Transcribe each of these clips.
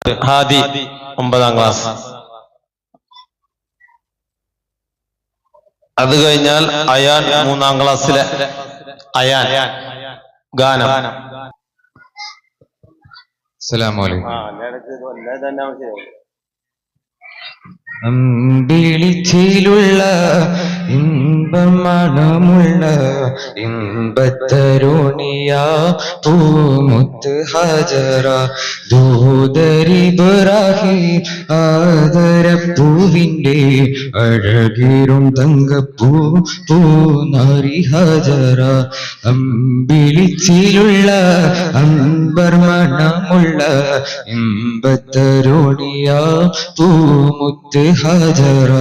Hadi 9ാം class. അത് കഴിഞ്ഞാൽ അയാൻ 3ാം ക്ലാസ്സിലെ അയാൻ ഗാനം. അസ്സലാമു അലൈക്കും. അമ്പിളിച്ചിലുള്ള ഇമ്പമണമുള്ള ഇമ്പത്തരുണിയ പൂമുത്ത് ഹജറ ദൂതരിബ്രാഹിം ആദരപ്പൂവിൻ്റെ അഴകേറും തങ്കപ്പൂ പൂനാരി ഹജറ. അമ്പിളിച്ചിലുള്ള അമ്പർമണമുള്ള ഇമ്പത്തരുണിയ പൂമുത്ത് ഹജറ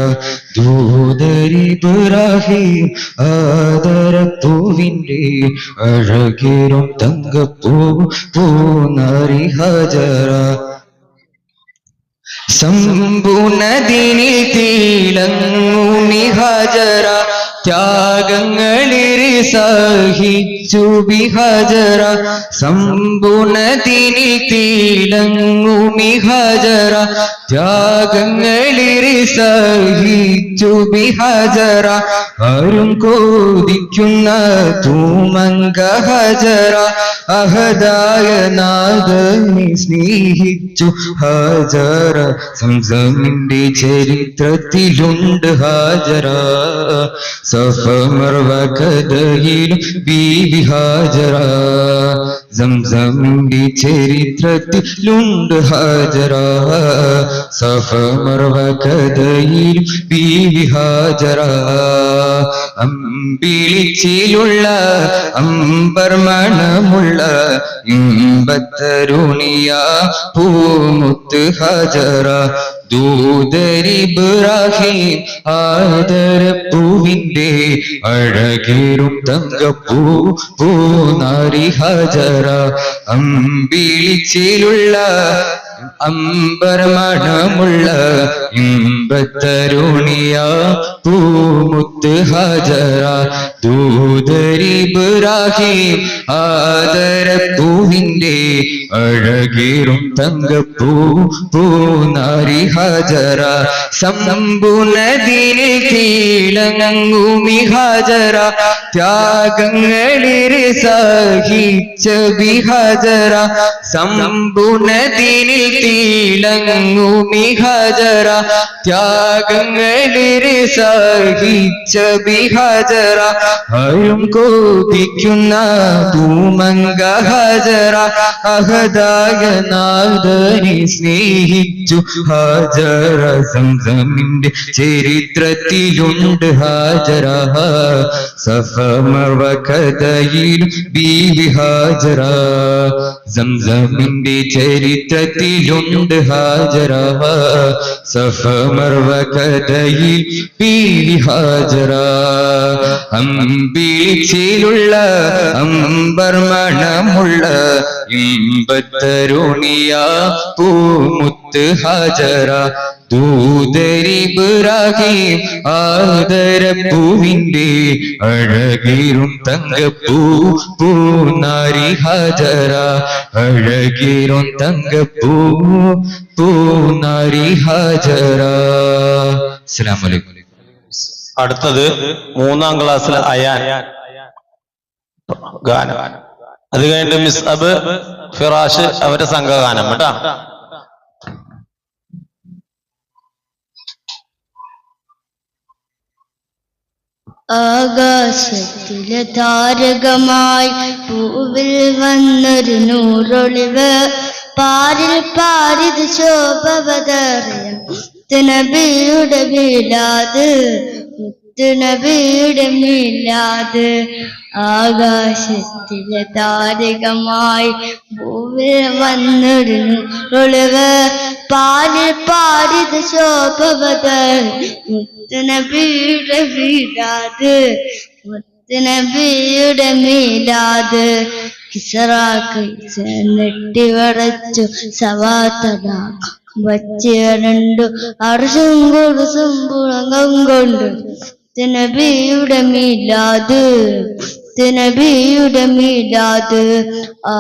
ദൂതരിബ്രാഹിം ആദരപ്പൂവിൻ്റെ അഴകേറും തങ്കപ്പൂ പൂനാരി ഹജറ. ശംഭുനദിനിൽ തിളങ്ങുമി ഹജറ ത്യാഗങ്ങളിരി സഹിച്ചു ബിഹജറ. ശംഭുനദിനിൽ തിളങ്ങുമി ഹജറ ത്യാഗങ്ങളിരി സഹിച്ചു ബിഹജറ. ആരും കോദിക്കുന്ന തൂമങ്ക ഹജറ അഹദായ നാഥനെ സ്നേഹിച്ചു ഹജറ. സംസമിന്റെ ചരിത്രത്തിലുണ്ട് ഹജറ സഫ മർവ കഥയിലും ബീവി ഹജറ. സംസമിന്റെ ചരിത്രത്തിലുണ്ട് ഹജറ സഫ മർവ കഥയിലും ബീവി ഹജറ. അമ്പിളിച്ചിലുള്ള അമ്പർമണമുള്ള ഇമ്പത്തരുണിയ പൂമുത്ത് ഹജറ ദൂതരിബ്രാഹിം ആദരപ്പൂവിൻ്റെ അഴകേറും തങ്കപ്പൂ പൂനാരി ഹജറ. അമ്പിളിച്ചിലുള്ള അമ്പർമണമുള്ള ഇമ്പത്തരുണിയ പൂമുത്ത് ഹജറ ദൂതരിബ്രാഹിം ആദരപ്പൂവിൻ്റെ അഴകേറും തങ്കപ്പൂ പൂനാരി ഹജറ. ശംഭുനദിനിൽ തിളങ്ങുമി ഹജറ ത്യാഗങ്ങളിരി സഹിച്ച ബിഹജറ. ശംഭുനദിനിൽ തിളങ്ങുമി ഹജറ ത്യാഗങ്ങളിരി സഹിച്ച ബിഹജറ. ആരും കോപിക്കുന്ന തൂമങ്ക ഹജറ അഹദായ നാഥനെ സ്നേഹിച്ചു ഹജറ. സംസമിന്റെ ചരിത്രത്തിലുണ്ട് ഹജറ സഫ മർവ കഥയിലും ബീവി ഹജറ. സംസമിന്റെ ചരിത്രത്തിലുണ്ട് ഹജറ സഫ മർവ കഥയിൽ ബീവി ഹജറ. അമ്പിളിച്ചിലുള്ള അമ്പർമണമുള്ള ഇമ്പത്തരുണിയ പൂമുത്ത് ഹജറ ദൂതരിബ്രാഹിം ആദരപ്പൂവിൻ്റെ അഴകേറും തങ്കപ്പൂ പൂനാരി ഹജറ അഴകേറും തങ്കപ്പൂ പൂനാരി ഹജറ. അസ്സലാമു അലൈക്കും. അടുത്തത് 3ാം ക്ലാസ്സിലെ അയാൻ ഗാനം. അത് കഴിഞ്ഞിട്ട് മിസ്അബ് ഫിറാഷ് അവരുടെ സംഘഗാനം കേട്ടാ. ആകാശത്തിലെ താരകമായി പൂവിൽ വന്നൊരു നൂറൊളിവ് പാരിൽ പാരിത് ശോഭവതറിയം നബിയുടെ മീലാദ് നബിയുടെ മീലാദ്. ആകാശത്തിലെ താരകമായി ഭൂവിൽ വന്നൊരു നൂറൊളിവ് പാരിൽ പാരിത് ശോഭവതർ നബിയുടെ മീലാദ് നബിയുടെ മീലാദ്. കിസറാക്ക് നെട്ടി വടച്ചു സവാത്തട വച്ചിരണ്ടു അർശും കൊടുസും പുളങ്കം കൊണ്ട് നബിയുടെ മീലാദ് നബിയുടെ മീലാദ്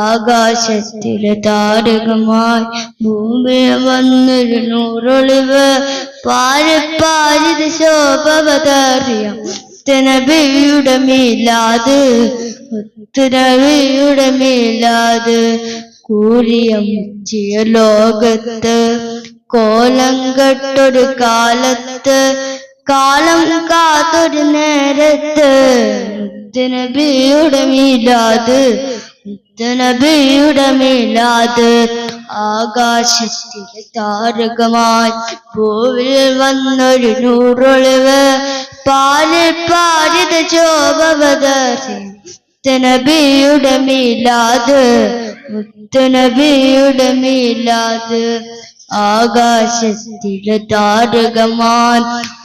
ആകാശത്തിലെ താരകമായി ഭൂമിയിൽ വന്നൊരു നൂറൊളിവ് പാരിത് ശോഭവതറിയ നബിയുടെ മീലാദ് നബിയുടെ മീലാദ് കൂരിയ മുച്ചിയ ലോകത്ത് കോലം കെട്ടൊരു കാലത്ത് കാലം കാത്തൊരു നേരത്ത് നബിയുടെ മീലാദ് നബിയുടെ മീലാദ് ആകാശത്തിലെ താരകമായി ഭൂവിൽ വന്നൊരു നൂറൊളിവ് പാരിത് ശോഭവതറിയ നബിയുടെ മീലാദ് നബിയുടെ മീലാദ് ആകാശത്തിലെ താരകമാൻ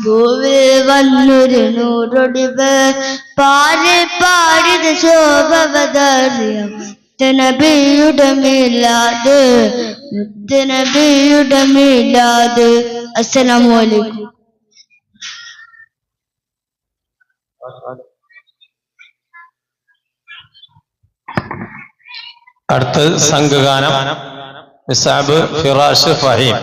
ഭൂവിൽ വന്നൊരു നൂറൊളിവ് പാരിത് ശോഭവതറിയ നബിയുടെ മീലാദ് നബിയുടെ മീലാദ്. അസ്സലാമു അലൈക്കും. അടുത്ത സംഘഗാനം മിസ്അബ് ഫിറാഷ് ഫഹീം.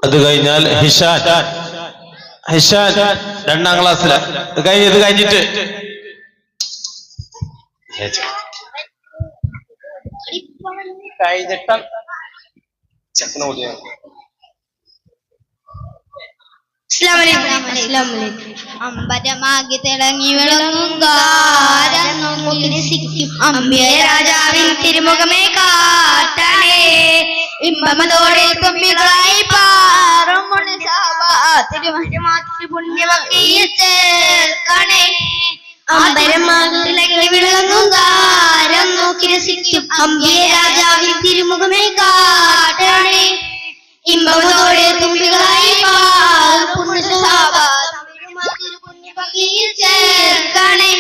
അത് കഴിഞ്ഞാൽ ഹിഷാൻ 2ാം ക്ലാസ്സില് ഇത് കഴിഞ്ഞിട്ട് അമ്പരമാകി തിളങ്ങി വിളങ്ങും അമ്പിയ രാജാവിൻ തിരുമുഖമേ കാട്ടണേ ഇമ്പമതോടെ തുമ്പികളായി പാറും പുണ്യമക്കണേ അമ്പരമാകി തിളങ്ങി വിളങ്ങും കാരം നോക്കി രസിക്കും അമ്പിയ രാജാവിൻ തിരുമുഖമേ കാട്ടണേ ഇമ്പമതോടെ തുമ്പികളായി ചേർക്കണേ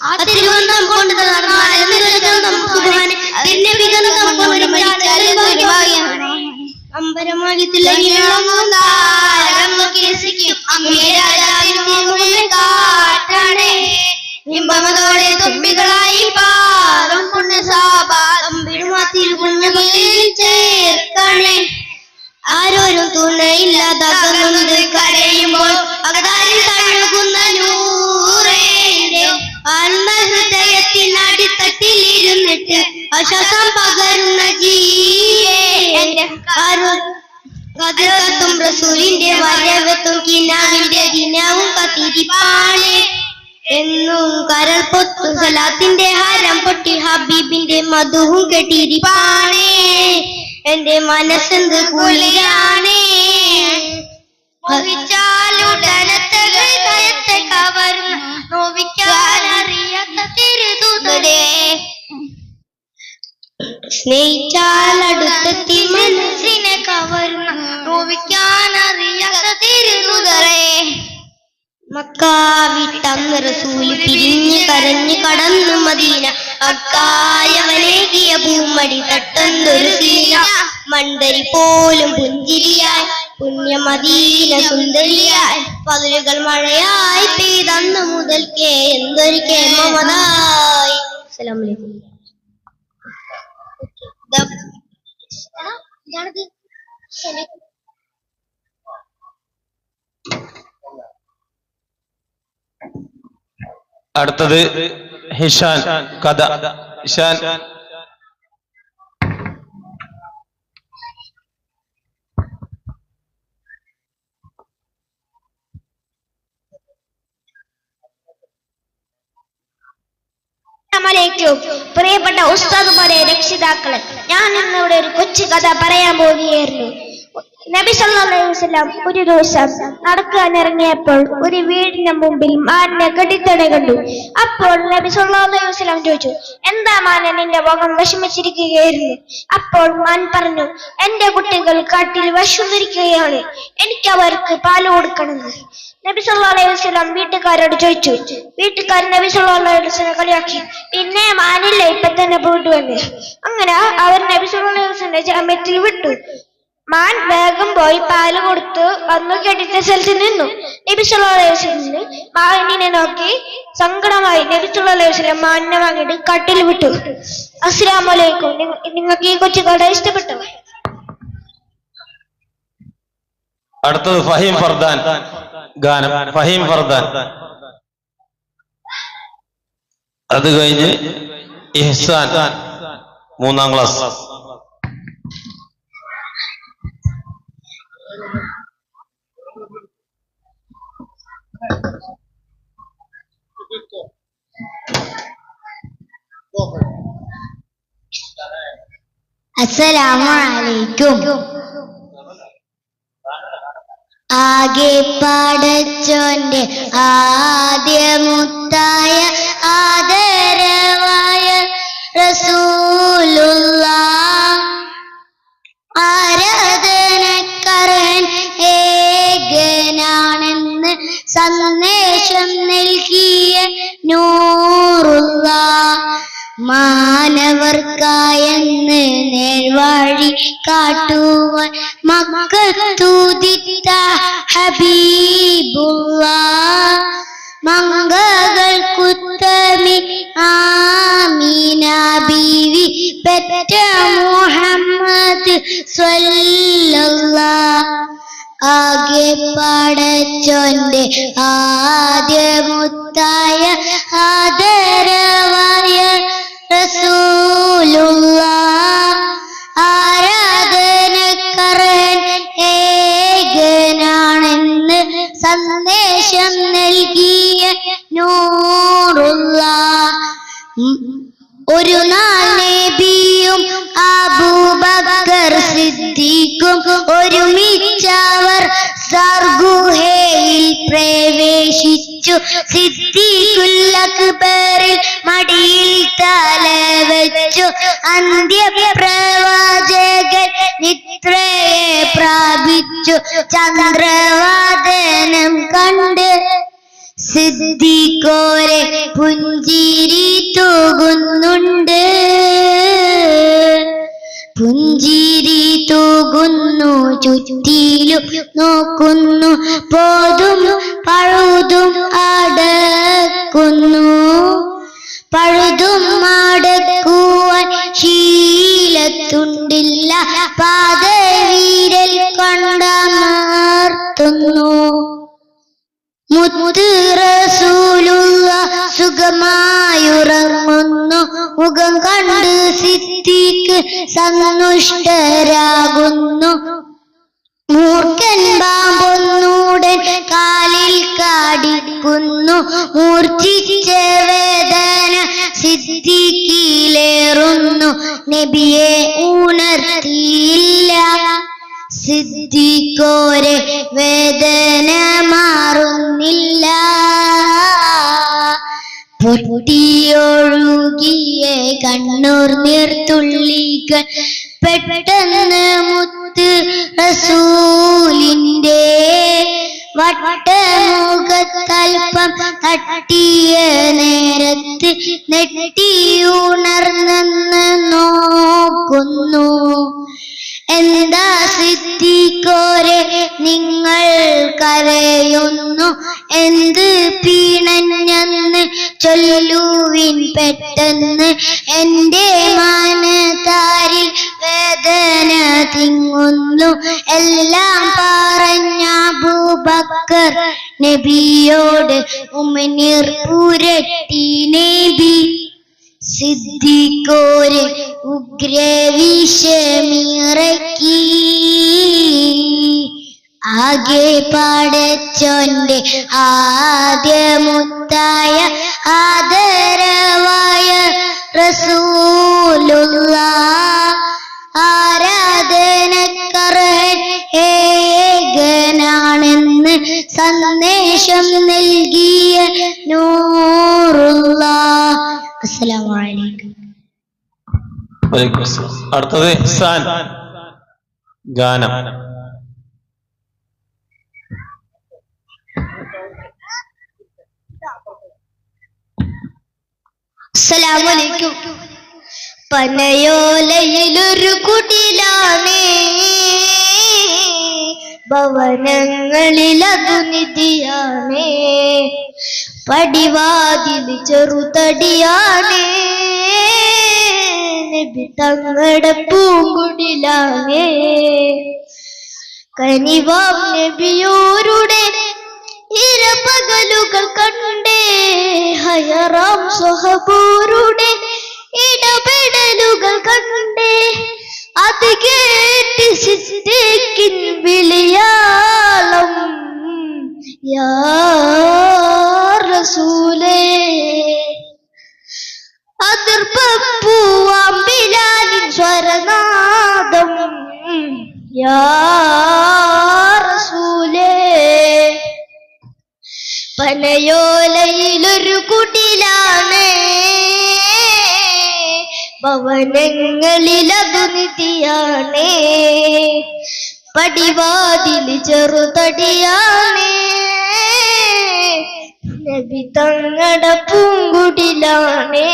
ആ തിരുവന്തം കൊണ്ട് അമ്പരമാകി കാട്ടണേ ഇമ്പമതോടെ തുമ്പികളായി പാറും പുണ്യസാബിടുമാതിരുപുണ്യമകയിൽ ചേർക്കണേ ആരോരും തുണയില്ലാതെ കരയുമ്പോൾ അകതാരിൽ തഴുകുന്ന നൂറേന്റെ ആനന്ദ ഹൃദയത്തിനടിത്തട്ടിൽ ഇരുന്നിട്ട് ആശ്വാസം പകരുന്ന ജീവന്റെ കതിർക്കത്തും റസൂലിന്റെ വരവത്തും കിനാവിന്റെ ദിനവും കത്തിരിപ്പാണ് എന്നും കരൾ പൊത്തും സലാത്തിന്റെ ഹരം പൊട്ടി ഹബീബിന്റെ മധുവും കെട്ടിരിപ്പാണേ എന്റെ മനസ്സെന്ത് കുളിരാണേ മോഹിച്ചാലുടനത്തെ ഹൃദയത്തെ കവർന്ന് നോവിക്കാനറിയാത്ത തിരുതൂതരേ സ്നേഹിച്ചാലടുത്തെത്തി മനസ്സിനെ കവർന്ന് നോവിക്കാനറിയാത്ത തിരുതൂതരേ മക്കാവിട്ടന്ന് റസൂല് പിരിഞ്ഞ് കരഞ്ഞ് കടന്നു മദീന അക്കായവനേകിയ പൂമടി തട്ടന്തൊരു സീന മണ്ടരി പോലും പുഞ്ചിരിയായി പുണ്യമദീന സുന്ദരിയായി പതിരുകൾ മഴയായി പെയ്തന്ന് മുതൽക്കേ എന്തൊരു കേമമതായി. അസ്സലാമു അലൈക്കും. അടുത്തത് ഹിഷാൻ കഥ. ഹിഷാൻ പ്രിയപ്പെട്ട ഉസ്താദുമാരെ, രക്ഷിതാക്കളെ, ഞാൻ ഇന്നിവിടെ ഒരു കൊച്ചു കഥ പറയാൻ പോവുകയായിരുന്നു. നബി സല്ലല്ലാഹു അലൈഹി വസല്ലം ഒരു ദിവസം നടക്കാൻ ഇറങ്ങിയപ്പോൾ ഒരു വീടിന്റെ മുമ്പിൽ മാനിനെ കടിത്തട കണ്ടു. അപ്പോൾ നബി സല്ലല്ലാഹു അലൈഹി വസല്ലം ചോദിച്ചു, എന്താ മാനെ നിന്റെ മുഖം വിഷമിച്ചിരിക്കുകയായിരുന്നു? അപ്പോൾ മാൻ പറഞ്ഞു, എന്റെ കുട്ടികൾ കാട്ടിൽ വിശന്നിരിക്കുകയാണ്, എനിക്ക് അവർക്ക് പാല് കൊടുക്കണമെന്ന്. നബി സല്ലല്ലാഹു അലൈഹി വസല്ലം വീട്ടുകാരോട് ചോദിച്ചു. വീട്ടുകാർ നബി സല്ലല്ലാഹു അലൈഹി വസല്ലം കളിയാക്കി, പിന്നെ മാനില്ല ഇപ്പൊ തന്നെ പോയിട്ട് വന്ന്. അങ്ങനെ അവർ നബി സല്ലല്ലാഹു അലൈഹി വസല്ലം ജാമ്യത്തിൽ വിട്ടു. മാൻ വേഗം പോയി പാല് കൊടുത്ത് വന്നു കെട്ടിച്ച സ്ഥലത്ത് നിന്നു. നബി സല്ലല്ലാഹു അലൈഹി വസല്ലം മാനിനെ നോക്കി സങ്കടമായി. നബി സല്ലല്ലാഹു അലൈഹി വസല്ലം മാനിനെ വാങ്ങിയിട്ട് കാട്ടിൽ വിട്ടു. അസ്സലാമു അലൈക്കും. നിങ്ങൾക്ക് ഈ കൊച്ചു കഥ ഇഷ്ടപ്പെട്ടോ? അടുത്തത് ഫഹീം ഫർദാൻ ഗാനം. ഫഹീം ഫർദാൻ. അത് കഴിഞ്ഞ് ഇഹ്സാൻ 3ാം ക്ലാസ്. അസ്സലാമു അലൈക്കും. ആകെ പടച്ചോന്റെ ആദ്യമുത്തായ ആദരവായ റസൂലുള്ളാഹ് ആരാധനക്കർഹൻ ഏകനാണെന്ന് സന്ദേശം നൽകിയ നൂറുള്ളാഹ് മാനവർക്കായെന്ന് നേർവഴി കാട്ടുവാൻ മക്കത്തുദിത്ത ഹബീബുള്ളാഹ് മംഗകൾക്കുത്തമി ആമീന ബീവി പെറ്റ മുഹമ്മദ് സ്വല്ലല്ലാഹ് ആകെ പടച്ചോന്റെ ആദ്യമുത്തായ ആദരവായ റസൂലുള്ളാഹ് ആരാധനക്കർഹൻ ഏകനാണെന്ന് സന്ദേശം നൽകിയ നൂറുള്ളാഹ് ഒരു നാൾ നബിയും അബൂബക്കർ സിദ്ദീഖും ഒരുമിച്ചവർ സർഗുഹയിൽ പ്രവേശിച്ചു. സിദ്ദീഖുൽ അക്ബറിൽ മടിയിൽ തല വെച്ചു. അന്ത്യപ്രവാചകൻ നിദ്രയെ പ്രാപിച്ചു. ചന്ദ്രവാദനം കണ്ട് സിദ്ദീഖോരെ പുഞ്ചിരി തൂകുന്നുണ്ട്. പുഞ്ചിരി തൂകുന്നു, ചുറ്റിലും നോക്കുന്നു, പോതും പഴുതും അടക്കുന്നു. പഴുതും അടക്കുവാൻ ശീലത്തുണ്ടില്ല, പാദവീരൽ കൊണ്ടമർത്തുന്നു. മുത്ത് റസൂലുള്ളാഹ് സുഖമായുറങ്ങുന്നു. മുഖം കണ്ട് സിദ്ദീഖ് സന്തുഷ്ടരാകുന്നു. മൂർഖൻ പാമ്പൊന്നൂടൻ കാലിൽ കാടിക്കുന്നു. മൂർച്ഛിച്ച വേദന സിദ്ദീഖിലേറുന്നു. നബിയെ ഉണർത്തിയില്ല. സിദ്ദീഖോരെ വേദന മാറുന്നില്ല. പൊട്ടിയൊഴുകിയ കണ്ണൂർ നീർത്തുള്ളികൾ പെട്ടെന്ന് മുത്ത് റസൂലിന്റെ വട്ടമുഖത്തൽപ്പം തട്ടിയ നേരത്ത് നെട്ടിയുണർന്നെന്ന് നോക്കുന്നു. എന്താ സിദ്ദീഖോരെ നിങ്ങൾ കരയുന്നു? എന്ത് പീണഞ്ഞെന്ന് ചൊല്ലുവിൻ പെട്ടെന്ന്. എന്റെ മനതാരിൽ വേദന തിങ്ങുന്നു. എല്ലാം പറഞ്ഞ അബൂബക്കർ നബിയോട് ഉമിനീർ പുരട്ടി നബി. സിദ്ദീഖോരെ ഉഗ്രവിഷമിറക്കി. ആകെ പടച്ചോന്റെ ആദ്യമുത്തായ ആദരവായ റസൂലുള്ളാഹ് ആരാധനക്കർഹൻ സന്ദേശം നൽകിയ നൂറുള്ള. അസ്സലാമു അലൈക്കും. വലൈക്കും അസ്സലാം. അടുത്തത് ഇഹ്സാൻ ഗാനം. അസ്സലാമു അലൈക്കും. പനയോലയിലൊരു കുടിലാണ്, ഭവനങ്ങളിലതു നിധിയാണ്, പടിവാതിൽ ചെറുതടിയാണ്, നബി തങ്ങളുടെ പൂങ്കുടിലാണ്. കനിവാം നബിയോരുടെ ഇരപകലുകൾ കണ്ടേ, ഹയറാം സ്വഹബൂരുടെ ഇടപെടലുകൾ കണ്ടേ, അത് കേട്ട് സിദ്ദീഖിൻ വിളിയാളം യാ റസൂലേ. അതിർപ്പൂവാം ബിലാലിൻ സ്വരനാദം യാ റസൂലേ. പനയോലയിലൊരു കുടിലാണ്, ഭവനങ്ങളിലതു നിധിയാണ്, പടിവാതിൽ ചെറുതടിയാണ്, നബി തങ്ങളുടെ പൂങ്കുടിലാണ്.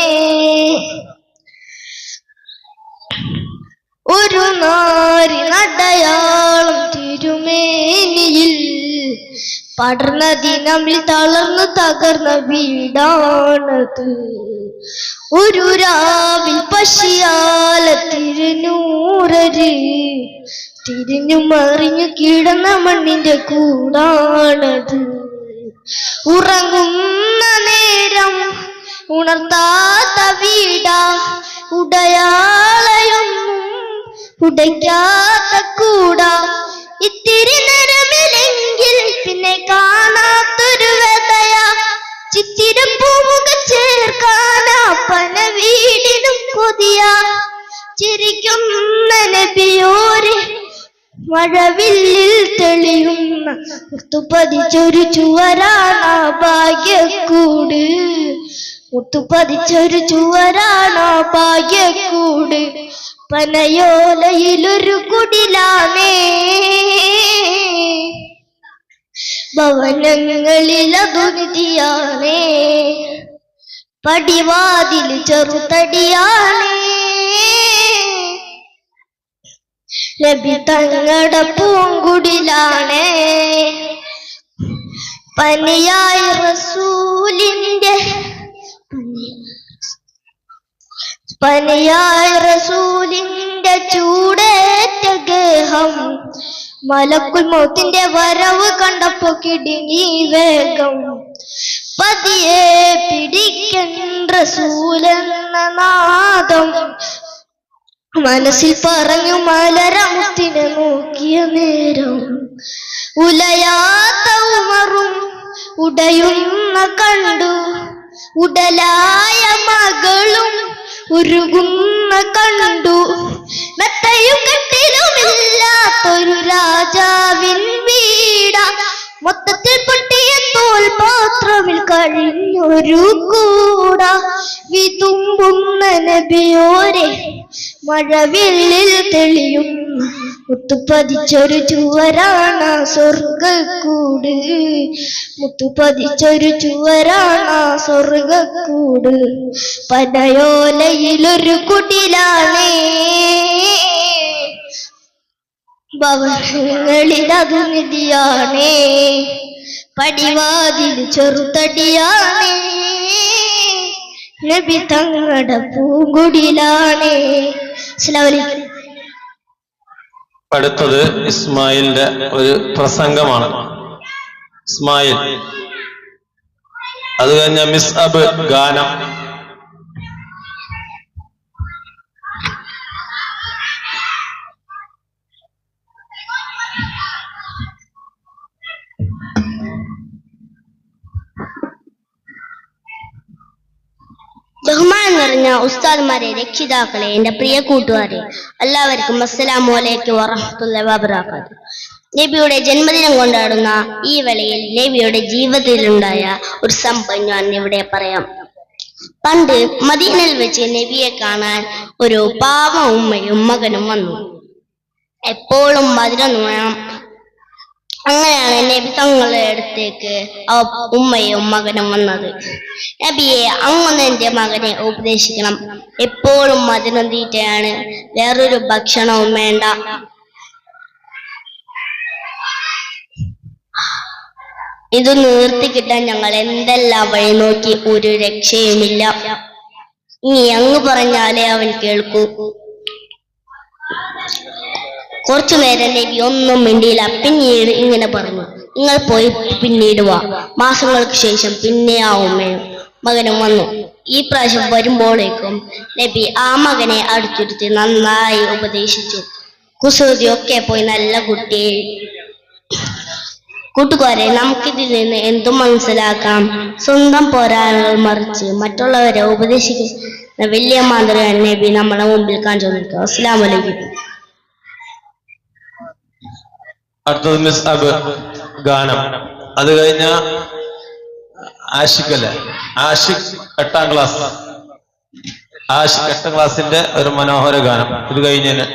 ഒരു നാരിനടയാളം തിരുമേനിയിൽ പടർന്ന ദിനമിൽ തളർന്നു തകർന്ന വീടാണത്. ഒരു രാവിൽ പശിയാല തിരുനൂറര് തിരിഞ്ഞു മറിഞ്ഞു കിടന്ന മണ്ണിന്റെ കൂടാണത്. ഉറങ്ങുന്ന നേരം ഉണർത്താത്ത വീടാ, ഉടയാളയൊന്നും ഉടയ്ക്കാത്ത കൂടാ, ഇത്തിരി നേരമില്ലെങ്കിൽ പിന്നെ കാണാത്തൊരു വ്യതയാ, ചിത്തിരം പൂമുഖ ചേർക്കാനാ പന വീടിനും കൊതിയ. ചിരിക്കുന്ന നബിയോരെ മഴവില്ലിൽ തെളിയുന്ന മുത്തുപതിച്ചൊരു ചുവരാണ ഭാഗ്യക്കൂട്, മുത്തുപതിച്ചൊരു ചുവരാണ ഭാഗ്യക്കൂട്. പനയോലയിലൊരു കുടിലാണേ, ഭവനങ്ങളിലതു നിധിയാണേ, പടിവാതിൽ ചെറുതടിയാണേ, നബി തങ്ങളുടെ പൂങ്കുടിലാണേ. പനിയായ റസൂലിന്റെ ചൂടേറ്റ ഗേഹം, മലക്കുൽ മൗത്തിന്റെ വരവ് കണ്ടപ്പോ കിടുങ്ങി വേഗം. പതിയെ പിടിക്കൻ റസൂലെന്ന നാദം മനസ്സിൽ പറഞ്ഞു മലരമുത്തിനെ നോക്കിയ നേരം. ഉലയാത്ത ഉമറും ഉടയുന്ന കണ്ടു, ഉടലായ മകളും ഉരുകുന്ന കണ്ടു. മെത്തയും കെട്ടിലുമില്ലാത്തൊരു രാജാവിൻ വീട, മൊത്തത്തിൽ പൊട്ടിയ തോൽപാത്രമിൽ കഴിഞ്ഞൊരു കൂട. വിതുമ്പുന്ന നബിയോരെ മഴവില്ലിൽ തെളിയുന്ന മുത്തുപതിച്ചൊരു ചുവരാണ സ്വർഗക്കൂട്, മുത്തുപതിച്ചൊരു ചുവരാണ സ്വർഗക്കൂട്. പനയോലയിലൊരു കുടിലാണേ, ഭവനങ്ങളിലതു നിധിയാണേ, പടിവാതിൽ ചെറുതടിയാണേ, നബി തങ്ങളുടെ പൂങ്കുടിലാണേ. അസ്സലാമു അലൈക്കും. അടുത്തത് ഇസ്മായിലിന്റെ ഒരു പ്രസംഗമാണ്. ഇസ്മായിൽ, അത് കഴിഞ്ഞ മിസ് അബ് ഗാനം. ബഹുമാനം നിറഞ്ഞ ഉസ്താദ്മാരെ, രക്ഷിതാക്കളെ, എന്റെ പ്രിയ കൂട്ടുകാരെ, എല്ലാവർക്കും അസ്സലാമു അലൈക്കും വറഹ്മത്തുള്ളാഹി വബറകാതുഹു. നബിയുടെ ജന്മദിനം കൊണ്ടാടുന്ന ഈ വേളയിൽ നബിയുടെ ജീവിതത്തിലുണ്ടായ ഒരു സംഭവം ഞാൻ ഇവിടെ പറയാം. പണ്ട് മദീനയിൽ വെച്ച് നബിയെ കാണാൻ ഒരു പാവ ഉമ്മയും മകനും വന്നു. എപ്പോഴും മധുരം വേണം. അങ്ങനെയാണ് നബി തങ്ങളുടെ അടുത്തേക്ക് ആ ഉമ്മയും മകനും വന്നത്. നബിയെ, അങ്ങനെ എന്റെ മകനെ ഉപദേശിക്കണം. എപ്പോഴും മധുരം തീറ്റയാണ്, വേറൊരു ഭക്ഷണവും വേണ്ട. ഇത് നിർത്തി കിട്ടാൻ ഞങ്ങൾ എന്തെല്ലാം വഴി നോക്കി, ഒരു രക്ഷയുമില്ല. ഇനി അങ്ങ് പറഞ്ഞാലേ അവൻ കേൾക്കൂ. കുറച്ചു നേരം നബി ഒന്നും മിണ്ടിയില്ല. പിന്നീട് ഇങ്ങനെ പറഞ്ഞു, നിങ്ങൾ പോയി പിന്നീട് വാ. മാസങ്ങൾക്ക് ശേഷം പിന്നെ ആ ഉമ്മയും മകനും വന്നു. ഈ പ്രാവശ്യം വരുമ്പോഴേക്കും നബി ആ മകനെ അടുത്തിരുത്തി നന്നായി ഉപദേശിച്ചു. കുസൃതിയൊക്കെ പോയി നല്ല കുട്ടിയെ. കൂട്ടുകാരെ, നമുക്കിതിൽ നിന്ന് എന്തും മനസ്സിലാക്കാം. സ്വന്തം പോരായ്മകൾ മറിച്ച് മറ്റുള്ളവരെ ഉപദേശിക്കുന്ന വലിയ മാതൃകയാണ് നബി നമ്മളെ മുമ്പിൽ കാണിച്ചു നിൽക്കുക. അസ്സലാമു അലൈക്കും. അടുത്തത് മിസ് അബ് ഗാനം. അത് കഴിഞ്ഞ ആഷിഖ് അല്ലേ, ആഷിഖ് 8ാം ക്ലാസ്. ആഷിഖ് 8ാം ക്ലാസിന്റെ ഒരു മനോഹര ഗാനം. ഇത് കഴിഞ്ഞതിന്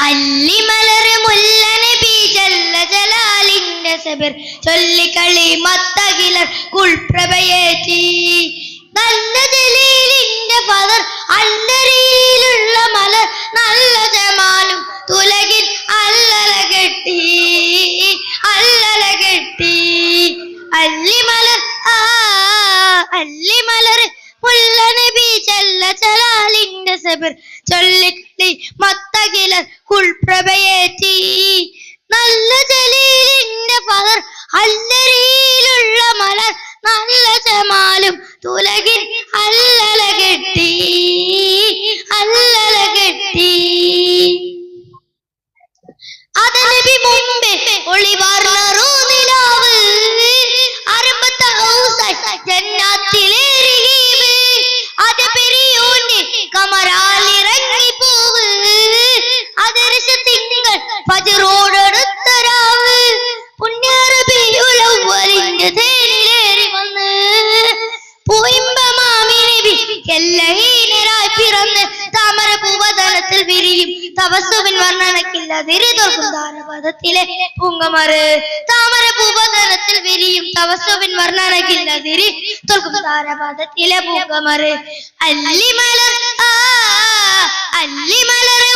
അല്ലിമലര് മുല്ല നബി ജല്ല ജലാലിന്റെ സബിർ ചൊല്ലിക്കളി മത്തകിലർ കുൾപ്രഭയേറ്റി നല്ല ജലീലിന്റെ ഫദർ അല്ലരിയിലുള്ള മലർ നല്ല ജമാലും തുലകിൽ അല്ലല കെട്ടി അല്ലിമലർ അല്ലിമലർ മുല്ല നബി ജല്ല ജലാലിന്റെ സബിർ ചൊല്ലിക്കളി മത്തകിലർ കുൾപ്രഭയേറ്റി നല്ല ജലീലിന്റെ ഫദർ അല്ലരിയിലുള്ള മലർ നല്ല ജമാലും തുലകിൽ അല്ലല കെട്ടി അത് നബി മുമ്പേ ഒളിവാർന്നറൂ നിലാവ് അറബത്ത് ജന്നാത്തിലേറിഹീവ് അത് പെരിയോന്റെ കമറാലിറങ്ങി പോവ് അതർശ തിങ്കൾ ഫജ്റോടടുത്തരാവ് പുണ്യറബിയുലവ്വലിന്റെ തേരിലേറി വന്ന് പൂയിമ്പമാമി നബി എല്ലഹീനരായി പിറന്ന് താമര പൂവതലത്തിൽ വിരിയും തപസ്സുവിൻ വർണ്ണനക്കില്ല തിരുതോക്കും താരപദത്തിലെ പൂങ്കമറ് താമര പൂവതലത്തിൽ വിരിയും തപസ്സുവിൻ വർണ്ണനക്കില്ല തിരി തോൽക്കും താരപദത്തിലെ പൂങ്കമറ് അല്ലിമലർ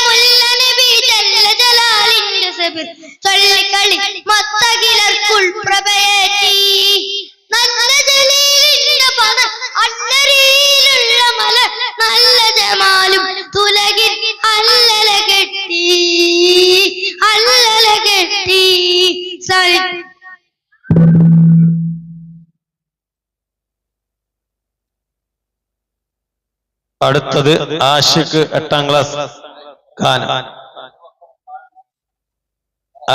മുല്ല നബി ജല്ല ജലാലിന്റെ സബിർ ചൊല്ലിക്കളി മത്തകിലർ കുൾപ്രഭയേറ്റി നല്ല ജലീലിന്റെ പദം അല്ലരിയിലുള്ള മലർ നല്ല ജമാലും തുലകിൽ അല്ലല കെട്ടി അടുത്തത് ആഷിഖ് 8ാം ക്ലാസ് ഗാനം.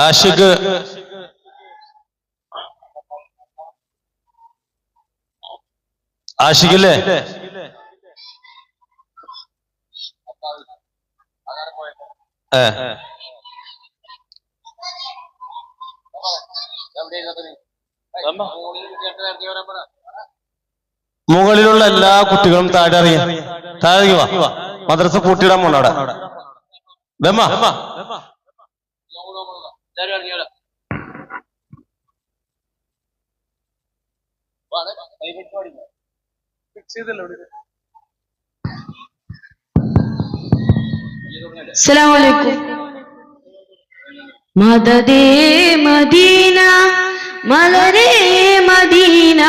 ആഷിഖ് ആഷിഖില്ലേ? മുകളിലുള്ള എല്ലാ കുട്ടികളും താഴെ അറിയാം. താഴെ വാ, മദ്രസ പൂട്ടിയിടാൻ പോണ അവിടെ. ബെമ്മ അസ്സലാമു മദദേ മദീന മലരേ മദീന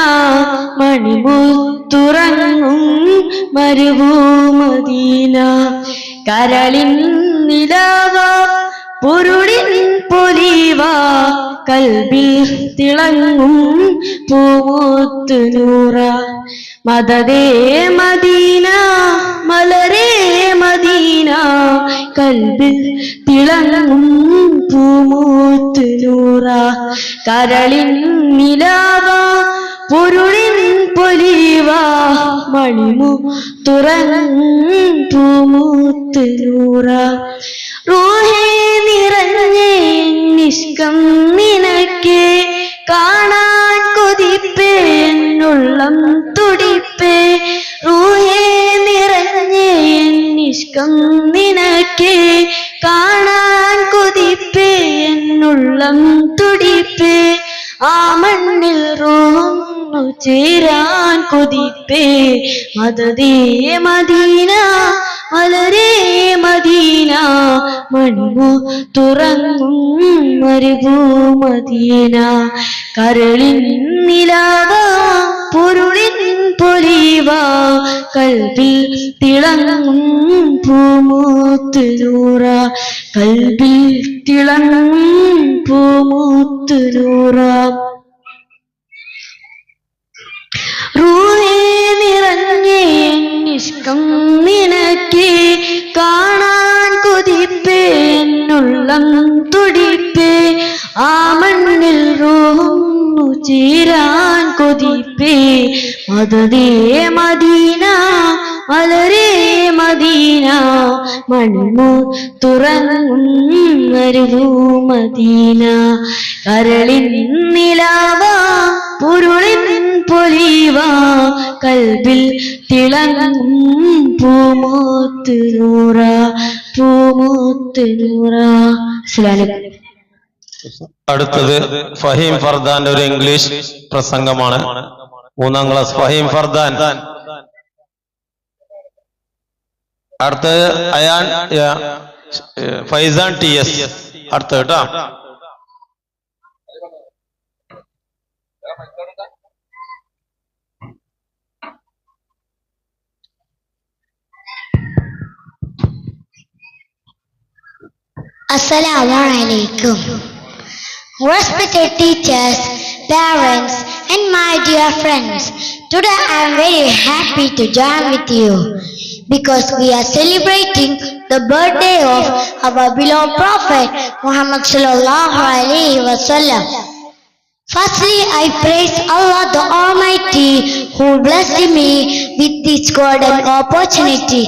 മണിമുത്തുറങ്ങും മരുവൂ മദീന കരളിൻ നിലാവ പൊരുളിൻ പൊലിവ കൽബിൽ തിളങ്ങും പൂമുത്തു നൂറ മദദേ മദീന മലരേ മദീന കൽബിൽ തിളങ്ങും പൂമുത്തു നൂറ കരളിൻ നിലാവ പൊരുളിൻ പൊലിവാ മണിമു തുറന്നൂമുത്ത് നൂറ റൂഹേ നിറഞ്ഞേ നിഷ്കം നിനക്കേ കാണാൻ കൊതിപ്പേ എന്നുള്ളം തുടിപ്പേ റൂഹേ നിറഞ്ഞേ നിഷ്കം നിനക്കേ കാണാൻ കൊതിപ്പേ എന്നുള്ളം തുടിപ്പേ ആ മണ്ണിൽ റൂഹൊന്നു ചേരാൻ കൊതിപ്പേ മദദേ മദീന മലരേ മദീന മണിമു തുറങ്ങും മരുഭൂ മദീന കരളിൻ നിലാവ പൊരുളിൻ പൊലിവ കൽബിൽ തിളങ്ങും പൂമൂത്ത് നൂറ കൽബിൽ തിളങ്ങും പൂമൂത്ത് നൂറ റൂഹേ നിറഞ്ഞേ നിഷ്കം നിനക്കേ കാണാൻ കൊതിപ്പേ എന്നുള്ളം തുടിപ്പേ ആ മണ്ണിൽ റൂഹൊന്നു ചേരാൻ കൊതിപ്പേ മദദേ മദീന മലരേ മദീന മണിമു തുറങ്ങും മരുഭൂ മദീന കരളിൻ നിലാവ പൊരുളിൻ പൊലിവ കൽബിൽ തിളങ്ങും പൂമൂത്ത് നൂറ പൂമൂത്ത് നൂറ. അസ്സലാമു അലൈക്കും. അടുത്തത് ഫഹീം ഫർദാന്റെ ഒരു ഇംഗ്ലീഷ് പ്രസംഗമാണ്. 3ാം ക്ലാസ് ഫഹീം ഫർദാൻ. അടുത്തത് അയാൻ ഫൈസാൻ TS. അടുത്ത കേട്ടോ. Assalamu alaikum. Respected teachers, parents, and my dear friends, today I am very happy to join with you because we are celebrating the birthday of our beloved Prophet Muhammad sallallahu alaihi wasallam. Firstly, I praise Allah the Almighty who blessed me with this golden opportunity.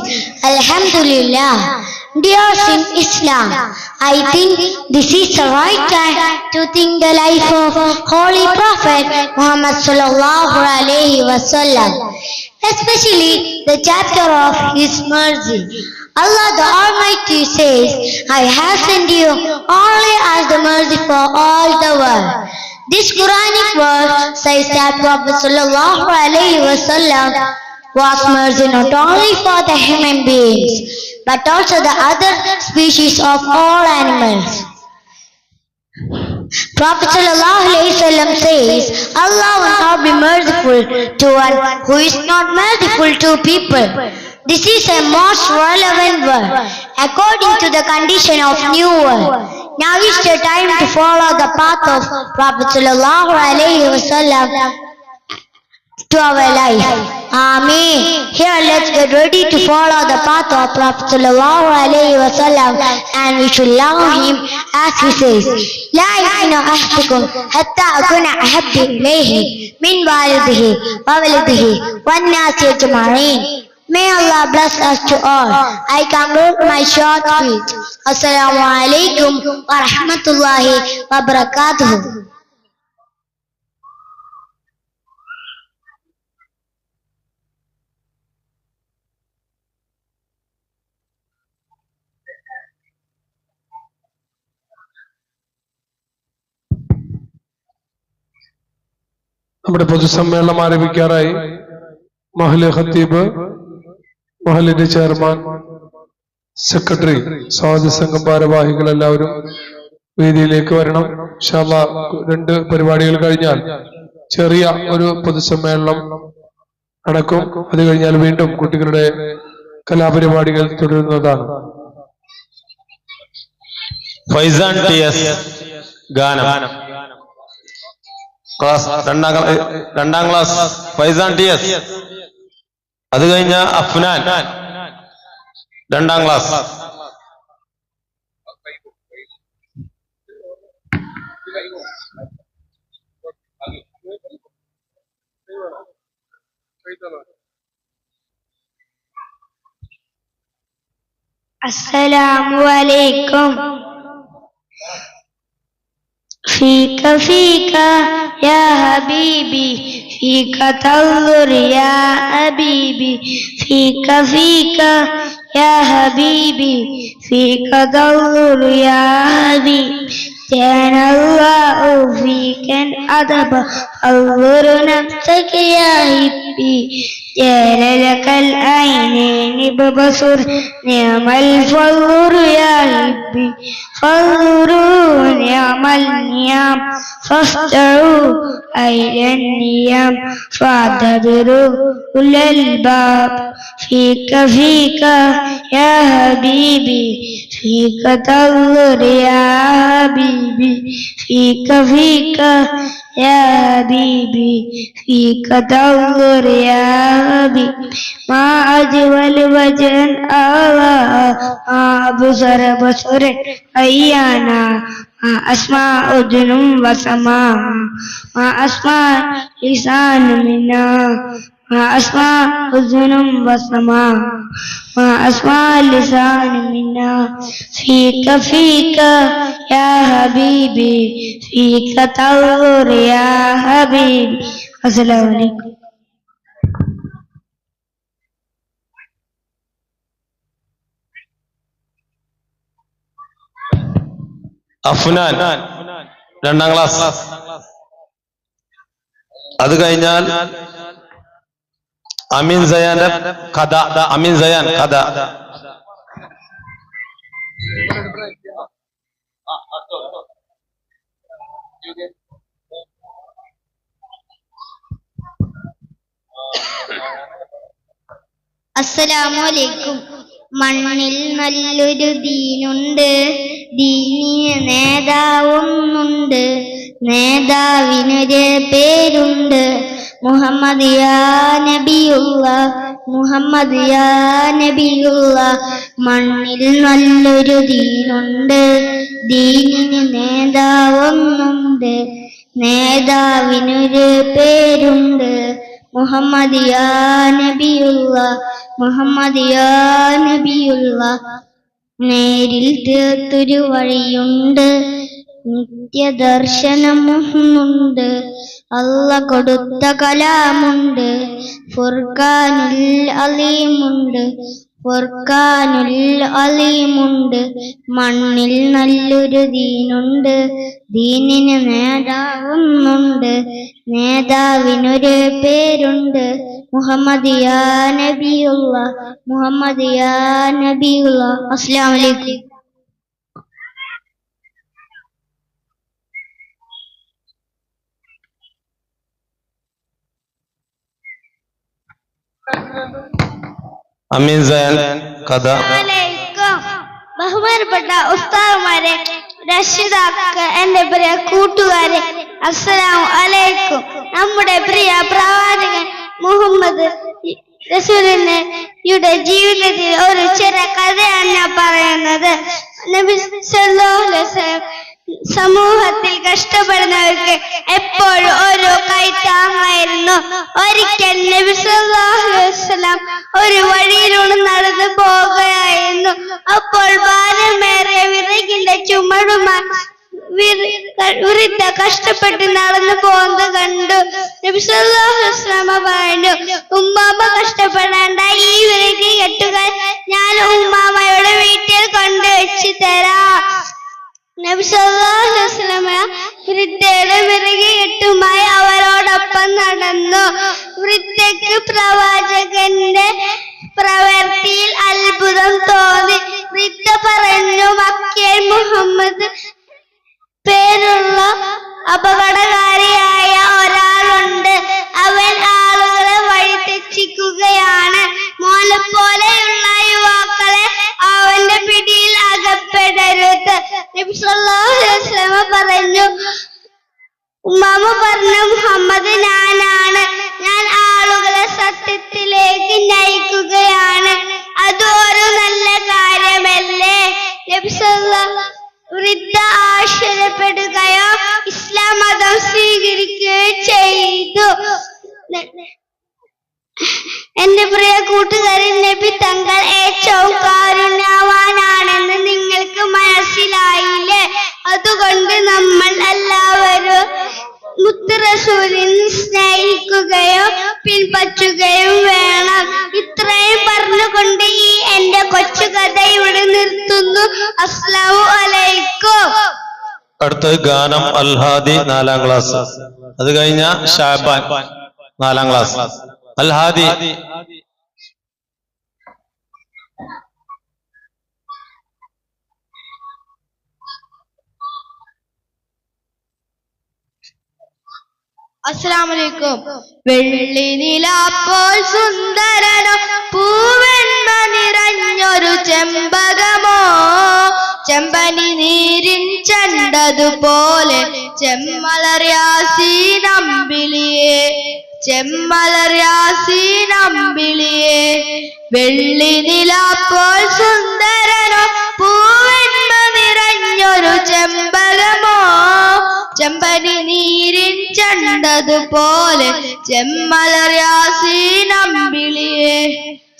Alhamdulillah. Dears in Islam, I think this is the right time to think the life of Holy Prophet Muhammad sallallahu alaihi wasallam, especially the chapter of His mercy. Allah the Almighty says, I have sent you only as the mercy for all the world. This Quranic verse says that Prophet sallallahu alaihi wasallam was mercy not only for the human beings, but also the other species of all animals. Prophet sallallahu alaihi wasallam says, Allah will not be merciful to one who is not merciful to people. This is a most relevant word according to the condition of new world. Now is the time to follow the path of Prophet sallallahu alaihi wasallam to our life. Ameen. Here let's get ready to follow the path of Prophet sallallahu alaihi wasallam, and we should love him as he says, La yu'minu ahadukum hatta akuna ahabba ilayhi min walidihi wa walidihi wan nasi ajma'in. May Allah bless us to all. I conclude my short speech. Assalamu alaikum wa rahmatullahi wa barakatuh. നമ്മുടെ പൊതുസമ്മേളനം ആരംഭിക്കാറായി. മഹല്ല് ഖത്തീബ്, മഹല്ലിന്റെ chairman, secretary, സ്വാഗത സംഘം ഭാരവാഹികൾ എല്ലാവരും വേദിയിലേക്ക് വരണം. ഇൻഷാ അല്ലാഹ് 2 പരിപാടികൾ കഴിഞ്ഞാൽ ചെറിയ ഒരു പൊതുസമ്മേളനം നടക്കും. അത് കഴിഞ്ഞാൽ വീണ്ടും കുട്ടികളുടെ കലാപരിപാടികൾ തുടരുന്നതാണ്. ഫൈസാൻ TS ഗാനം. Class 2ാം class Faizan TS. അത് കഴിഞ്ഞ അഫ്നാൻ 2ാം ക്ലാസ്. അസ്സലാമു അലൈക്കും. فيك فيك يا حبيبي فيك تنظر يا حبيبي فيك فيك يا حبيبي فيك تنظر يا حبيبي كان الله فيك الأدب انظر نفسك يا حبي جعل لك العينين ببصر نعم الفضل يا حبي فانظروا نعم النعم فافتحوا أيدي النعم فاعتبروا أولي الباب فيك فيك يا حبيبي فيك تنظر يا حبيبي فيك فيك يا حبيبي فيك تنظر يا حبيبي ما أجمل وجه الله ما أبصر بصر عيانا ما أسمع أذن وسماع ما أسمع لسان منا ما أسمع أذن وسماع ما أسمع لسان منا فيك فيك يا حبيبي فيك تنظر يا حبيبي. السلام عليكم. അഫ്നാൻ 2ാം ക്ലാസ്. അത് കഴിഞ്ഞാൽ അമീൻ സയാന്റെ കഥ. അമീൻ സയാൻ കഥ. അസ്സലാമു അലൈക്കും. മണ്ണിൽ നല്ലൊരു ദീനുണ്ട്, ദീനിന് നേതാവൊന്നുണ്ട്, നേതാവിനൊരു പേരുണ്ട് മുഹമ്മദ് യാ നബിയുള്ള മുഹമ്മദ് യാ നബിയുള്ള. മണ്ണിൽ നല്ലൊരു ദീനുണ്ട്, ദീനിന് നേതാവൊന്നുണ്ട്, നേതാവിനൊരു പേരുണ്ട് മുഹമ്മദ് യാ നബിയുള്ള മുഹമ്മദ് യാ നബിയുള്ള. നേരിൽ തീർത്തൊരു വഴിയുണ്ട്, നിത്യദർശനമുണ്ട്, അല്ല കൊടുത്ത കലാമുണ്ട്, ഫുർഖാനുൽ അലീമുണ്ട്, ഫുർഖാനുൽ അലീമുണ്ട്. മണ്ണിൽ നല്ലൊരു ദീനുണ്ട്, ദീനിന് നേതാവൊന്നുണ്ട്, നേതാവിനൊരു പേരുണ്ട് മുഹമ്മദ് യാ നബിയുള്ള മുഹമ്മദ് യാ നബിയുള്ള. അസ്സലാമു അലൈക്കും. അമീൻ സയാൻ കഥ. ബഹുമാനപ്പെട്ട ഉസ്താദുമാരെ, രക്ഷിതാക്കൾ, എന്റെ പ്രിയ കൂട്ടുകാരെ, അസ്സലാമു അലൈക്കും. നമ്മുടെ പ്രിയ പ്രവാചകൻ മുഹമ്മദ് റസൂലിന്റെ ജീവിതത്തിൽ ഒരു ചെറിയ കഥയാണ് ഞാൻ പറയുന്നത്. നബി സല്ലല്ലാഹു അലൈഹി വസല്ലം സമൂഹത്തിൽ കഷ്ടപ്പെടുന്നവർക്ക് എപ്പോഴും ഓരോ കൈത്താങ്ങായിരുന്നു. ഒരിക്കൽ നബി സല്ലല്ലാഹു അലൈഹി വസല്ലം ഒരു വഴിയിലൂടെ നടന്നു പോകുകയായിരുന്നു. അപ്പോൾ ഭാരമേറിയ വിറകിന്റെ ചുമടുമായി വൃദ്ധ കഷ്ടപ്പെട്ട് നടന്നു പോകുന്നത് കണ്ടു. നബി സല്ലല്ലാഹു അലൈഹി വസല്ലം പറഞ്ഞു, ഉമ്മാമ കഷ്ടപ്പെടേണ്ട, ഈ വിറക് കെട്ടുകൾ ഞാൻ ഉമ്മാമയുടെ വീട്ടിൽ കൊണ്ടുവച്ച് തരാം. നബി സല്ലല്ലാഹു അലൈഹി വസല്ലം വൃദ്ധയുടെ വിറക് കെട്ടുമായി അവരോടൊപ്പം നടന്നു. വൃദ്ധയ്ക്ക് പ്രവാചകന്റെ പ്രവൃത്തിയിൽ അത്ഭുതം തോന്നി. വൃദ്ധ പറഞ്ഞു, മക്കയിൽ മുഹമ്മദ് പേരുള്ള അപകടകാരിയായ ഒരാളുണ്ട്. അവൻ ആളുകളെ വഴിതെറ്റിക്കുകയാണ്. മോലെപ്പോലെയുള്ള യുവാക്കളെ അവന്റെ പിടിയിൽ അകപ്പെടരുത്. നബി സല്ലല്ലാഹു അലൈഹി വസല്ലം പറഞ്ഞു. ഉമ്മാമ പറഞ്ഞു, മുഹമ്മദ് ഞാനാണ്. ഞാൻ ആളുകളെ സത്യത്തിലേക്ക് നയിക്കുകയാണ്. അത് ഒരു നല്ല കാര്യമല്ലേ? നബി സല്ലല്ലാഹു വൃദ്ധ ആശ്ചര്യപ്പെടുകയോ ഇസ്ലാം മതം സ്വീകരിക്കുകയോ ചെയ്തു. എന്റെ പ്രിയ കൂട്ടുകാരൻ, നബി തങ്ങൾ ഏറ്റവും കാരുണ്യവാനാണെന്ന് നിങ്ങൾക്ക് മനസ്സിലായില്ലേ? അതുകൊണ്ട് നമ്മൾ എല്ലാവരും മുത്ത് റസൂലിനെ സ്നേഹിക്കുകയും പിൻപറ്റുകയും വേണം. ഇത്രയും പറഞ്ഞുകൊണ്ട് ഈ എന്റെ കൊച്ചു കഥ ഇവിടെ നിർത്തുന്നു. അസ്സലാമു അലൈക്കും. അടുത്ത ഗാനം അൽഹാദി 4ാം ക്ലാസ്. അത് കഴിഞ്ഞ ഷാബാൻ 4ാം ക്ലാസ്. അൽഹാദി. അസ്സലാമലൈക്കും. വെള്ളി നിലാപ്പോൾ സുന്ദരനോ പൂവെണ്മ നിറഞ്ഞൊരു ചെമ്പകമോ, ചെമ്പനി നീരിൻ ചണ്ടതുപോലെ ചെമ്മലർയാസീനമ്പിളിയെ, ചെമ്മലർയാസീനമ്പിളിയെ. വെള്ളി നിലാപ്പോൾ സുന്ദരനോ പൂവെണ്മ നിറഞ്ഞൊരു ചെമ്പകമോ, ചെമ്പനി നീരിൻ ചണ്ടതുപോലെ ചെമ്മലർയാസീനമ്പിളിയെ,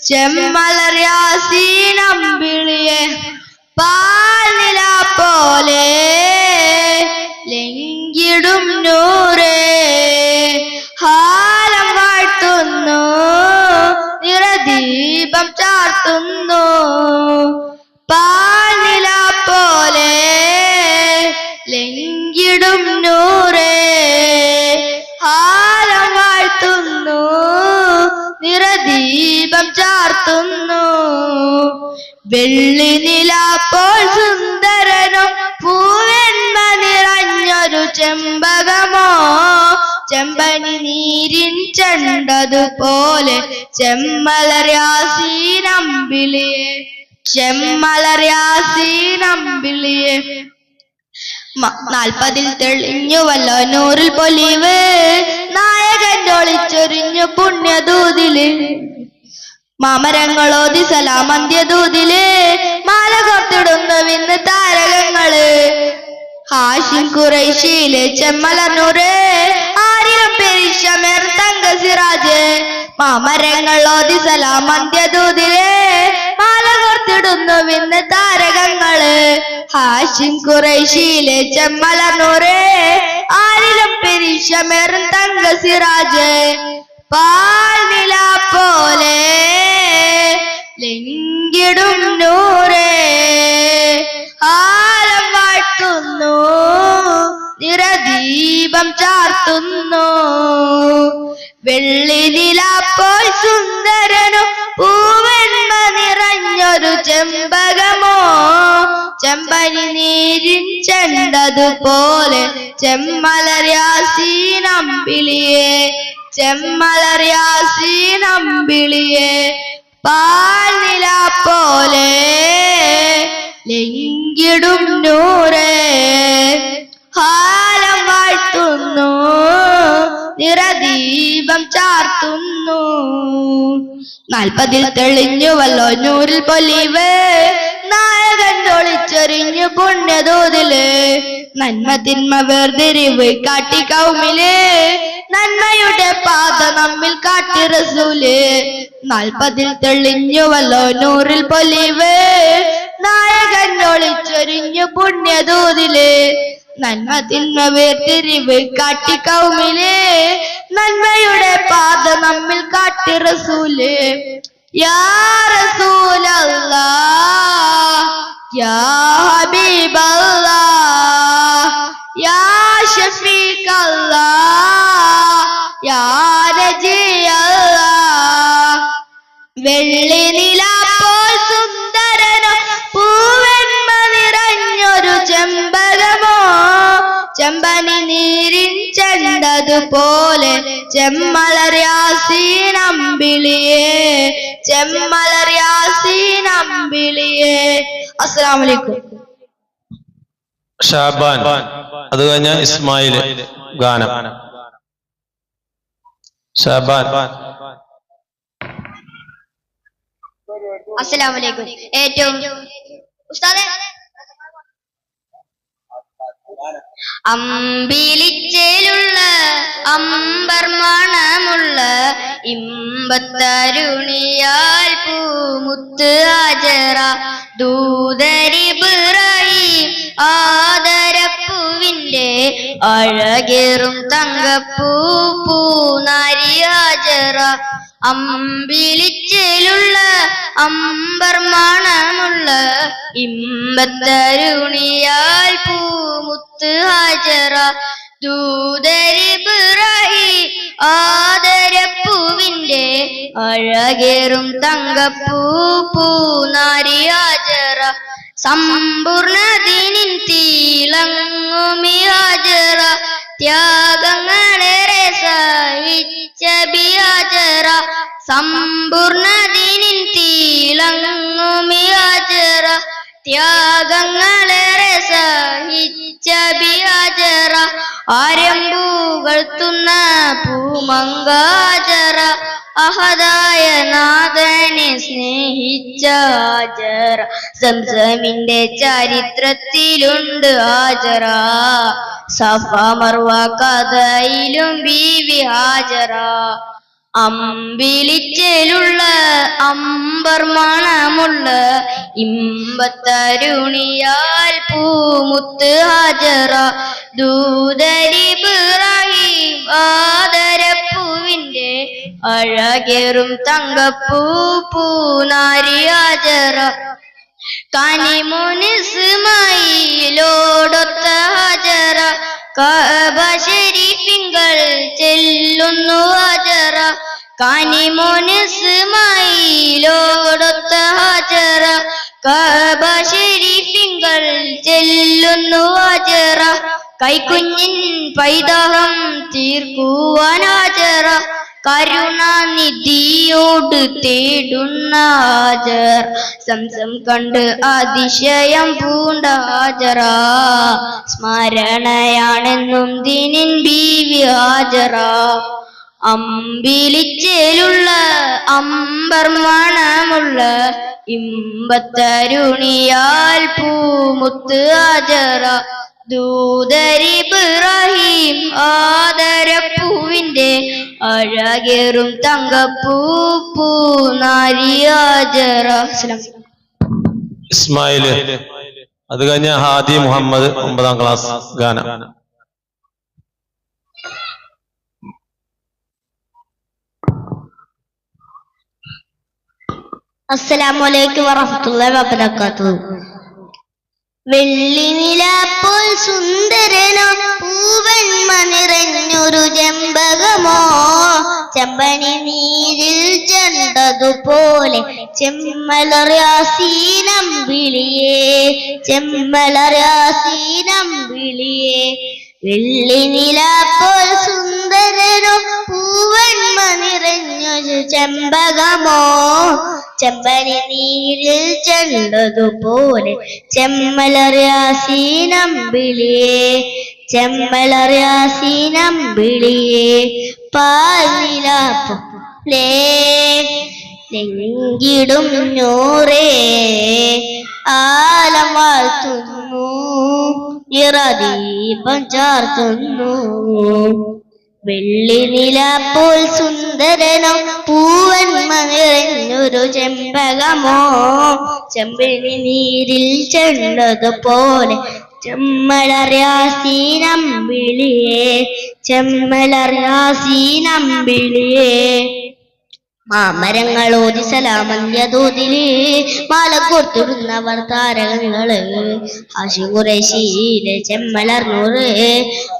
ചെമ്മലർയാസീനമ്പിളിയെ. പാൽനില പോലെ ലംഘിടും നൂറേ, ഹാലം വാഴ്ത്തുന്നു നിറദീപം ചാർത്തുന്നു. പാൽനില പോലെ ലംഘിടും നൂറേ, ഹാലം വാഴ്ത്തുന്നു നിറദീപം ചാർത്തുന്നു. വെള്ളി നിലാപ്പോൾ സുന്ദരനോ പൂവെണ്മ നിറഞ്ഞൊരു ചെമ്പകമോ, ചെമ്പനി നീരിൻ ചണ്ടതുപോലെ ചെമ്മലർയാസീനമ്പിളിയെ, ചെമ്മലർയാസീനമ്പിളിയെ. 40 തെളിഞ്ഞുവല്ലോ നൂറിൽ പൊലിവ്, നായകൻ ഒളിച്ചൊരിഞ്ഞു പുണ്യദൂതില്. മാമരങ്ങളോതി സലാമന്ത്യദൂതില്, മാല കോർത്തിടുന്നു വിന്ന് താരകങ്ങള്. ഹാഷിം ഖുറൈശിയിലെ ചെമ്മലനൂറ്, ആരിലും പെരിശമേർ തങ്ക സിറാജ്. മാമരങ്ങളോതി സലാമന്ത്യദൂതില്, മാല കോർത്തിടുന്നു വിന്ന് താരകങ്ങള്. ഹാഷിം ഖുറൈശിയിലെ ചെമ്മലനൂറ്, ആരിലും പെരിശമേർ തങ്ക സിറാജ്. പാൽനില പോലെ ലംഘിടും നൂറേ, ഹാലം വാഴ്ത്തുന്നു നിറദീപം ചാർത്തുന്നു. വെള്ളി നിലാപ്പോൾ സുന്ദരനോ പൂവെണ്മ നിറഞ്ഞൊരു ചെമ്പകമോ, ചെമ്പനി നീരിൻ ചണ്ടതുപോലെ ചെമ്മലർയാസീനമ്പിളിയെ, ചെമ്മലർയാസീനമ്പിളിയെ. പാൽനില പോലെ ലംഘിടും നൂറേ, ഹാലം വാഴ്ത്തുന്നു നിറദീപം ചാർത്തുന്നു. 40 തെളിഞ്ഞുവല്ലോ നൂറിൽ പൊലിവ്, നായകൻ ഒളിച്ചൊരിഞ്ഞു പുണ്യദൂതില്. നന്മ തിന്മ വേർതിരിവ് കാട്ടി കൗമില്, നന്മയുടെ പാത നമ്മിൽ കാട്ടി റസൂല്. 40 തെളിഞ്ഞുവല്ലോ നൂറിൽ പൊലിവ്, നായകൻ ഒളിച്ചൊരിഞ്ഞു പുണ്യദൂതില്. നന്മ തിന്മ വേർതിരിവ് കാട്ടി കൗമില്, നന്മയുടെ പാത നമ്മിൽ കാട്ടി റസൂല്. യാ റസൂലല്ലാഹ്, യാ ഹബീബല്ലാഹ്, യാ ഷഫീഖല്ലാഹ്, യാ നജിയല്ലാഹ്. വെള്ളി നിലാപ്പോൾ സുന്ദരനോ പൂവെണ്മ നിറഞ്ഞൊരു ചെമ്പകമോ, ചെമ്പനി നീരിൻ ചണ്ടതുപോലെ ചെമ്മലർയാസീനമ്പിളിയെ, ചെമ്മലർയാസീനമ്പിളിയെ. അസ്സലാമു അലൈക്കും. ഷാബാൻ. അത് കഴിഞ്ഞ ഇസ്മായിൽ ഗാനം. ഷാബാൻ. അസ്സലാമു അലൈക്കും. ഏറ്റവും ഉസ്താദേ, അമ്പിളിച്ചേലുള്ള അമ്പർ മണമുള്ള ഇമ്പത്തരുണിയാൽ പൂമുത്ത് ഹാജറ ദൂതരിബ്രാഹിം ആദരപ്പൂവിന്റെ അഴകേറും തങ്കപ്പൂ പൂനാരി ഹാജറ അമ്പിളിച്ചേലുള്ള അമ്പർ മണമുള്ള ഇമ്പത്തരുണിയാൽ പൂമുത്ത് ഹാജറ ദൂതരിബ്രാഹിം ആദരപ്പൂവിന്റെ അഴകേറും തങ്കപ്പൂ പൂനാരി ഹാജറ സമ്പൂർണദിനിൻ തിളങ്ങുമി ഹാജറ ത്യാഗങ്ങളേറെ സഹിച്ച ബിഹാജറ സമ്പൂർണദിനിൻ തിളങ്ങുമി ഹാജറ ത്യാഗങ്ങളേറെ സഹിച്ച ബിഹാജറ ആരംഭുകൾ തുന്ന പൂമങ്കാജറ അഹദായ നാഥനെ സ്നേഹിച്ച ഹാജറ സംസമിന്റെ ചരിത്രത്തിലുണ്ട് ഹാജറ സഫ മർവ കഥയിലും ബീവി ഹാജറ അമ്പിളിച്ചേലുള്ള അമ്പർ മണമുള്ള ഇമ്പത്തരുണിയാൽ പൂമുത്ത് ഹാജറ ദൂതരിബ്രാഹിം ആദരപ്പൂവിന്റെ അഴകേറും തങ്കപ്പൂ പൂനാരി ഹാജറ കനിമോനിസ്മായിലോടൊത്ത ഹാജറ കഅബ ശരീഫിങ്കൽ ചെല്ലുന്നു ഹാജറ കനിമോനിസ്മായിലോടൊത്ത ഹാജറ കഅബ ശരീഫിങ്കൽ ചെല്ലുന്നു ഹാജറ കൈക്കുഞ്ഞിൻ പൈതഹം തീർക്കുവാൻ ഹാജറ കരുണാനിധിയോട് തേടുന്ന ഹാജർ സംസം കണ്ട് അതിശയം പൂണ്ട ഹാജറ സ്മരണയാണെന്നും ദിനിൻ ബീവി ഹാജറ അമ്പിളിച്ചേലുള്ള അമ്പർ മണമുള്ള ഇമ്പത്തരുണിയാൽ പൂമുത്ത് ഹാജറ ദൂതരിബ്രാഹിം ആദരപ്പൂവിന്റെ അഴകേറും തങ്കപ്പൂ പൂനാരി ഹാജറ. ഇസ്മായില്. അത് കഴിഞ്ഞ ഹാദി മുഹമ്മദ് 9ാം ക്ലാസ് ഗാനം. അസ്സലാമു അലൈക്കും വറഹ്മത്തുള്ളാഹി വബറകാതുഹു. വെള്ളി നിലാപ്പോൾ സുന്ദരനോ പൂവന്മ നിറഞ്ഞൊരു ചെമ്പകമോ ചെമ്പനി നീരിൽ ചെണ്ടതുപോലെ ചെമ്മലറിയാസീനം വിളിയേ ചെമ്മലറിയാസീനം വിളിയേ വെള്ളി നിലാപ്പോൾ സുന്ദരനോ പൂവന്മ നിറഞ്ഞൊരു ചെമ്പകമോ ചെമ്പനി നീരിൽ ചെണ്ടതുപോലെ ചെമ്മലറിയാസീനം വിളിയേ ചെമ്മലറിയാസീനം വിളിയേ പാലിലാപ്പേ ലെങ്കിടും നൂറേ ആലം വാഴ്ത്തുന്നു നിറദീപം ചാർത്തുന്നു വെള്ളി നിലാപ്പോൾ സുന്ദരനോ പൂവന്മ നിറഞ്ഞൊരു ചെമ്പകമോ ചെമ്പനി നീരിൽ ചെണ്ടതുപോലെ ചെമ്മലറിയാസീനം വിളിയേ ചെമ്മലറിയാസീനം വിളിയേ മാമരങ്ങളോതി സലാമന്യതോതില് മാല കോർത്തിടുന്നവർ താരകങ്ങള് ഹാഷിം ഖുറൈശിയിലെ ചെമ്മലർന്നൂറ്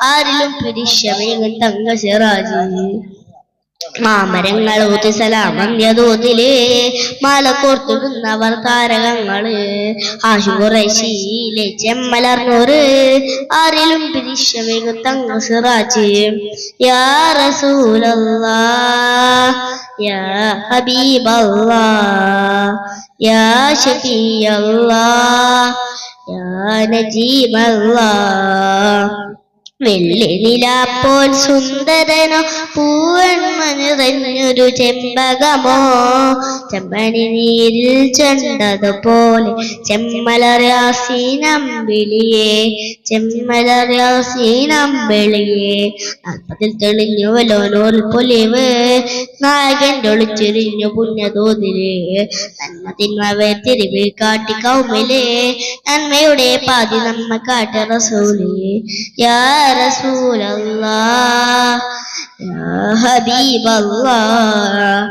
ആരിലും പിരിശമേകും തങ്ക സിറാജ് മാമരങ്ങളോതി സലാമന്യതോതില് മാല കോർത്തിടുന്നവർ താരകങ്ങള് ഹാഷിം ഖുറൈശിയിലെ ചെമ്മലർന്നൂറ് ആരിലും പിരിശമേകും തങ്ക സിറാജ് യാ റസൂലല്ലാഹ് യാ ഹബീബല്ലാഹ് യാ ശഫീഅല്ലാഹ് യാ നജീബല്ലാഹ് വെള്ളി നിലാപ്പോൾ സുന്ദരനോ പൂവെണ്മ നിറഞ്ഞൊരു ചെമ്പകമോ ചെമ്പനി നീരിൽ ചെണ്ടതുപോലെ ചെമ്മലറിയാസീനമ്പിളിയെ ചെമ്മലറിയാസീനമ്പിളിയെ നാൽപ്പതിൽ തെളിഞ്ഞുവല്ലോ നൂറിൽ പൊലിവ് നായകൻ്റെ ഒളിച്ചെരിഞ്ഞു പുണ്യതോതില് നന്മ തിന്മ വേർതിരിവ് കാട്ടി കൗമില് നന്മയുടെ പാതി നമ്മ കാട്ടി റസൂല് യാ റസൂലല്ലാഹ് യാ ഹബീബല്ലാഹ്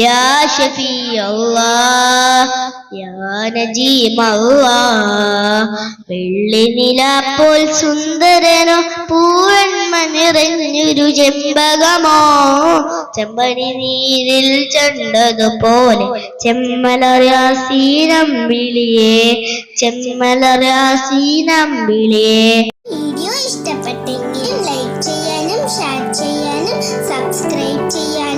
യാ ഷഫീഅല്ലാഹ് യാ നജീമല്ലാഹ് വെള്ളി നിലാപ്പോൾ സുന്ദരനോ പൂവെണ്മ നിറഞ്ഞൊരു ചെമ്പകമോ ചെമ്പനി നീരിൽ ചെണ്ടതുപോലെ ചെമ്മലറിയാസീനമ്പിളിയെ ചെമ്മലറിയാസീനമ്പിളിയെ. വീഡിയോ ഇഷ്ടപ്പെട്ടെങ്കിൽ ലൈക്ക് ചെയ്യാനും ഷെയർ ചെയ്യാനും സബ്സ്ക്രൈബ് ചെയ്യാനും